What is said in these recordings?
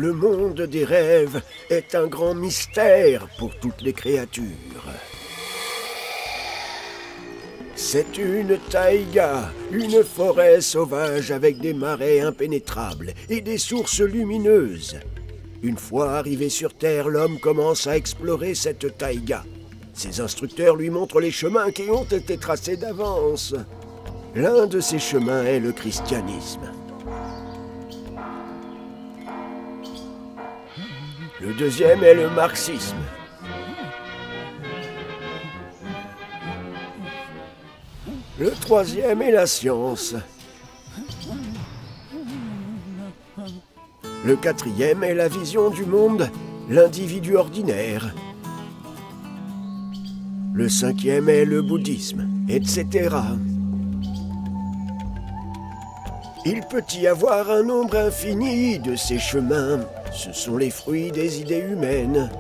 Le monde des rêves est un grand mystère pour toutes les créatures. C'est une taïga, une forêt sauvage avec des marais impénétrables et des sources lumineuses. Une fois arrivé sur Terre, l'homme commence à explorer cette taïga. Ses instructeurs lui montrent les chemins qui ont été tracés d'avance. L'un de ces chemins est le christianisme. Le deuxième est le marxisme. Le troisième est la science. Le quatrième est la vision du monde, l'individu ordinaire. Le cinquième est le bouddhisme, etc. Il peut y avoir un nombre infini de ces chemins. Ce sont les fruits des idées humaines.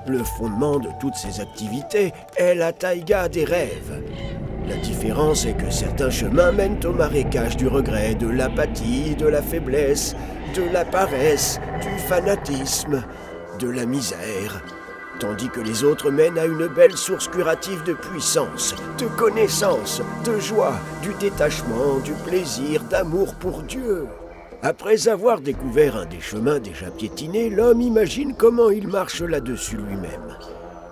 Le fondement de toutes ces activités est la taïga des rêves. La différence est que certains chemins mènent au marécage du regret, de l'apathie, de la faiblesse, de la paresse, du fanatisme, de la misère, tandis que les autres mènent à une belle source curative de puissance, de connaissance, de joie, du détachement, du plaisir, d'amour pour Dieu. Après avoir découvert un des chemins déjà piétinés, l'homme imagine comment il marche là-dessus lui-même.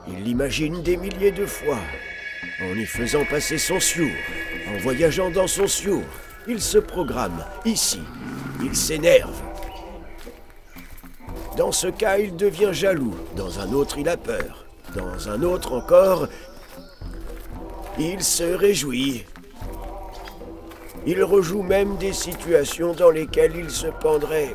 Il l'imagine des milliers de fois, en y faisant passer son siour, en voyageant dans son siour. Il se programme, ici, il s'énerve. Dans ce cas, il devient jaloux, dans un autre, il a peur. Dans un autre encore, il se réjouit. Il rejoue même des situations dans lesquelles il se pendrait.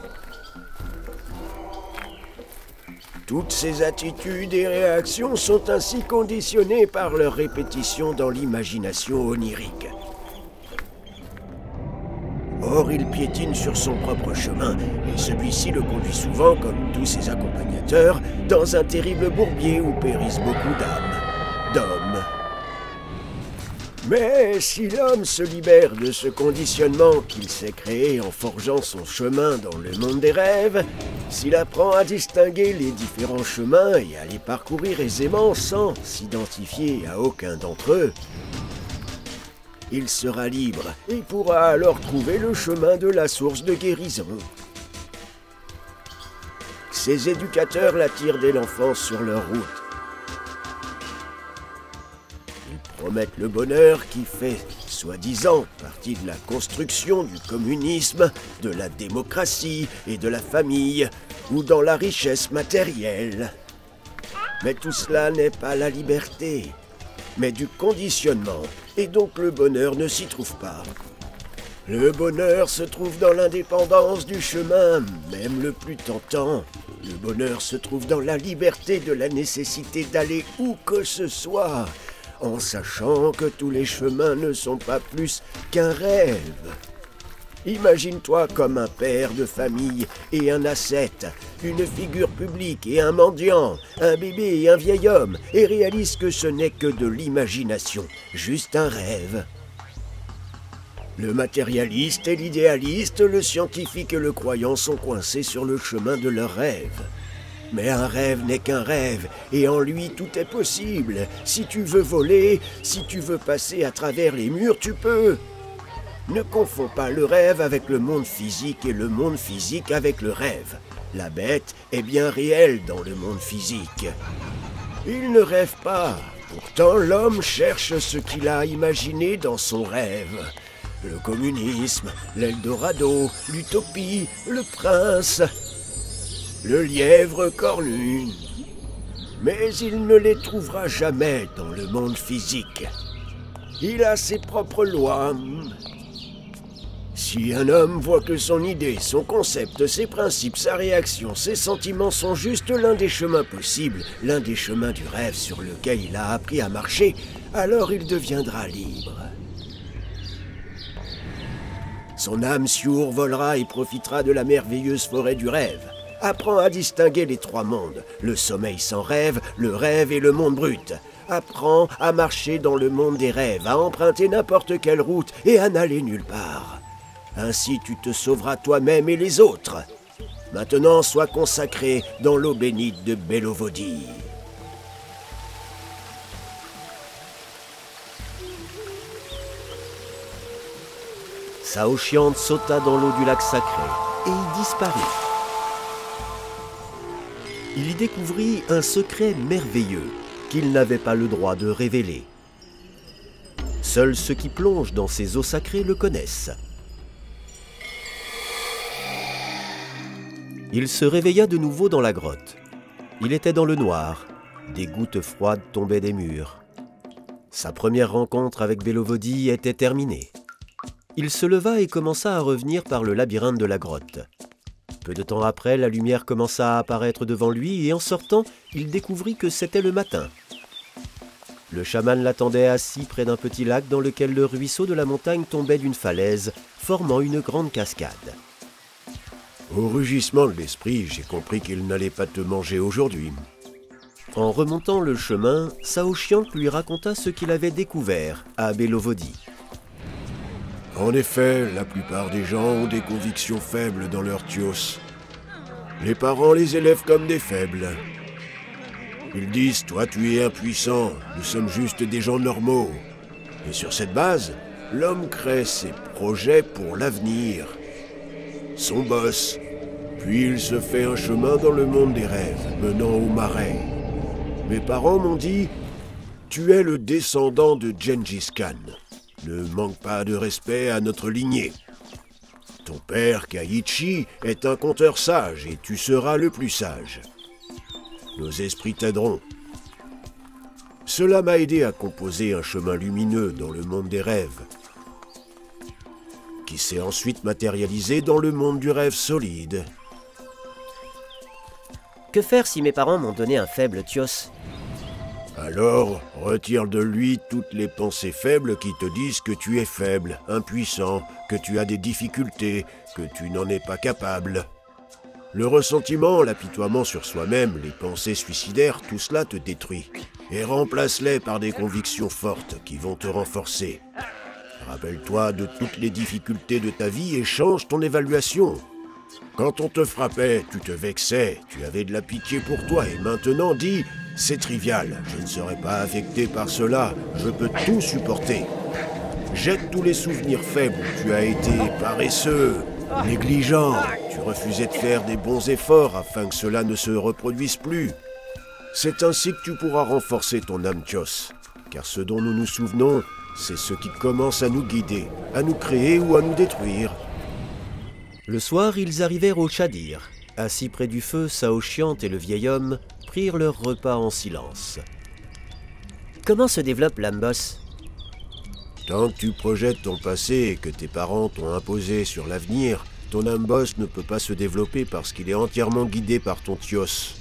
Toutes ces attitudes et réactions sont ainsi conditionnées par leur répétition dans l'imagination onirique. Or, il piétine sur son propre chemin, et celui-ci le conduit souvent, comme tous ses accompagnateurs, dans un terrible bourbier où périssent beaucoup d'hommes. Mais si l'homme se libère de ce conditionnement qu'il s'est créé en forgeant son chemin dans le monde des rêves, s'il apprend à distinguer les différents chemins et à les parcourir aisément sans s'identifier à aucun d'entre eux, il sera libre et pourra alors trouver le chemin de la source de guérison. Ses éducateurs l'attirent dès l'enfance sur leur route. Ils promettent le bonheur qui fait, soi-disant, partie de la construction du communisme, de la démocratie et de la famille, ou dans la richesse matérielle. Mais tout cela n'est pas la liberté, mais du conditionnement, et donc le bonheur ne s'y trouve pas. Le bonheur se trouve dans l'indépendance du chemin, même le plus tentant. Le bonheur se trouve dans la liberté de la nécessité d'aller où que ce soit, en sachant que tous les chemins ne sont pas plus qu'un rêve. Imagine-toi comme un père de famille et un ascète, une figure publique et un mendiant, un bébé et un vieil homme, et réalise que ce n'est que de l'imagination, juste un rêve. Le matérialiste et l'idéaliste, le scientifique et le croyant sont coincés sur le chemin de leurs rêves. Mais un rêve n'est qu'un rêve, et en lui tout est possible. Si tu veux voler, si tu veux passer à travers les murs, tu peux. Ne confonds pas le rêve avec le monde physique et le monde physique avec le rêve. La bête est bien réelle dans le monde physique. Il ne rêve pas. Pourtant, l'homme cherche ce qu'il a imaginé dans son rêve. Le communisme, l'Eldorado, l'utopie, le prince, le lièvre cornu. Mais il ne les trouvera jamais dans le monde physique. Il a ses propres lois. Si un homme voit que son idée, son concept, ses principes, sa réaction, ses sentiments sont juste l'un des chemins possibles, l'un des chemins du rêve sur lequel il a appris à marcher, alors il deviendra libre. Son âme survolera et profitera de la merveilleuse forêt du rêve. Apprends à distinguer les trois mondes, le sommeil sans rêve, le rêve et le monde brut. Apprends à marcher dans le monde des rêves, à emprunter n'importe quelle route et à n'aller nulle part. Ainsi tu te sauveras toi-même et les autres. Maintenant, sois consacré dans l'eau bénite de Bélovodie. » Saoshyant sauta dans l'eau du lac sacré et y disparut. Il y découvrit un secret merveilleux qu'il n'avait pas le droit de révéler. Seuls ceux qui plongent dans ces eaux sacrées le connaissent. Il se réveilla de nouveau dans la grotte. Il était dans le noir. Des gouttes froides tombaient des murs. Sa première rencontre avec Bélovodie était terminée. Il se leva et commença à revenir par le labyrinthe de la grotte. Peu de temps après, la lumière commença à apparaître devant lui et en sortant, il découvrit que c'était le matin. Le chaman l'attendait assis près d'un petit lac dans lequel le ruisseau de la montagne tombait d'une falaise, formant une grande cascade. Au rugissement de l'esprit, j'ai compris qu'il n'allait pas te manger aujourd'hui. En remontant le chemin, Saoshyant lui raconta ce qu'il avait découvert à Bélovodie. En effet, la plupart des gens ont des convictions faibles dans leur thios. Les parents les élèvent comme des faibles. Ils disent « Toi, tu es impuissant, nous sommes juste des gens normaux. » Et sur cette base, l'homme crée ses projets pour l'avenir. Son boss. Puis il se fait un chemin dans le monde des rêves, menant au marais. Mes parents m'ont dit « Tu es le descendant de Gengis Khan. Ne manque pas de respect à notre lignée. Ton père, Kaiichi, est un conteur sage et tu seras le plus sage. Nos esprits t'aideront. » Cela m'a aidé à composer un chemin lumineux dans le monde des rêves, qui s'est ensuite matérialisé dans le monde du rêve solide. Que faire si mes parents m'ont donné un faible thios? Alors, retire de lui toutes les pensées faibles qui te disent que tu es faible, impuissant, que tu as des difficultés, que tu n'en es pas capable. Le ressentiment, l'apitoiement sur soi-même, les pensées suicidaires, tout cela te détruit. Et remplace-les par des convictions fortes qui vont te renforcer. Rappelle-toi de toutes les difficultés de ta vie et change ton évaluation. Quand on te frappait, tu te vexais, tu avais de la pitié pour toi et maintenant dis « C'est trivial, je ne serai pas affecté par cela, je peux tout supporter. » Jette tous les souvenirs faibles où tu as été paresseux, négligent, tu refusais de faire des bons efforts afin que cela ne se reproduise plus. C'est ainsi que tu pourras renforcer ton âme thios, car ce dont nous nous souvenons, c'est ce qui commence à nous guider, à nous créer ou à nous détruire. Le soir, ils arrivèrent au Chadir. Assis près du feu, Saoshyant et le vieil homme prirent leur repas en silence. Comment se développe l'âme boss? Tant que tu projettes ton passé et que tes parents t'ont imposé sur l'avenir, ton âme boss ne peut pas se développer parce qu'il est entièrement guidé par ton thios.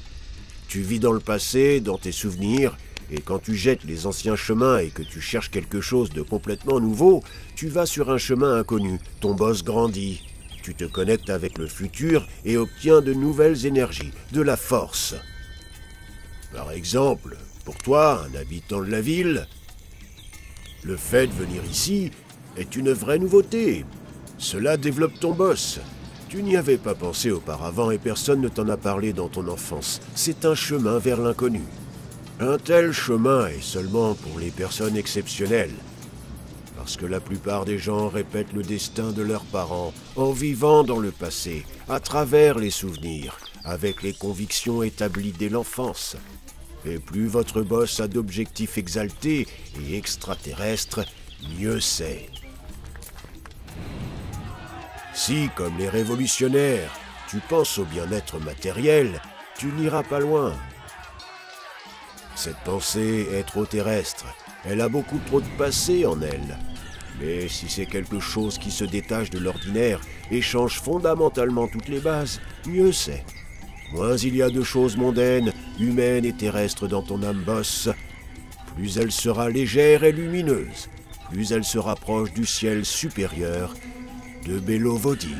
Tu vis dans le passé, dans tes souvenirs, et quand tu jettes les anciens chemins et que tu cherches quelque chose de complètement nouveau, tu vas sur un chemin inconnu, ton boss grandit. Tu te connectes avec le futur et obtiens de nouvelles énergies, de la force. Par exemple, pour toi, un habitant de la ville, le fait de venir ici est une vraie nouveauté. Cela développe ton boss. Tu n'y avais pas pensé auparavant et personne ne t'en a parlé dans ton enfance. C'est un chemin vers l'inconnu. Un tel chemin est seulement pour les personnes exceptionnelles. Parce que la plupart des gens répètent le destin de leurs parents en vivant dans le passé, à travers les souvenirs, avec les convictions établies dès l'enfance. Et plus votre boss a d'objectifs exaltés et extraterrestres, mieux c'est. Si, comme les révolutionnaires, tu penses au bien-être matériel, tu n'iras pas loin. Cette pensée est trop terrestre, elle a beaucoup trop de passé en elle. Mais si c'est quelque chose qui se détache de l'ordinaire et change fondamentalement toutes les bases, mieux c'est. Moins il y a de choses mondaines, humaines et terrestres dans ton âme boss, plus elle sera légère et lumineuse, plus elle se rapproche du ciel supérieur de Bélovodie.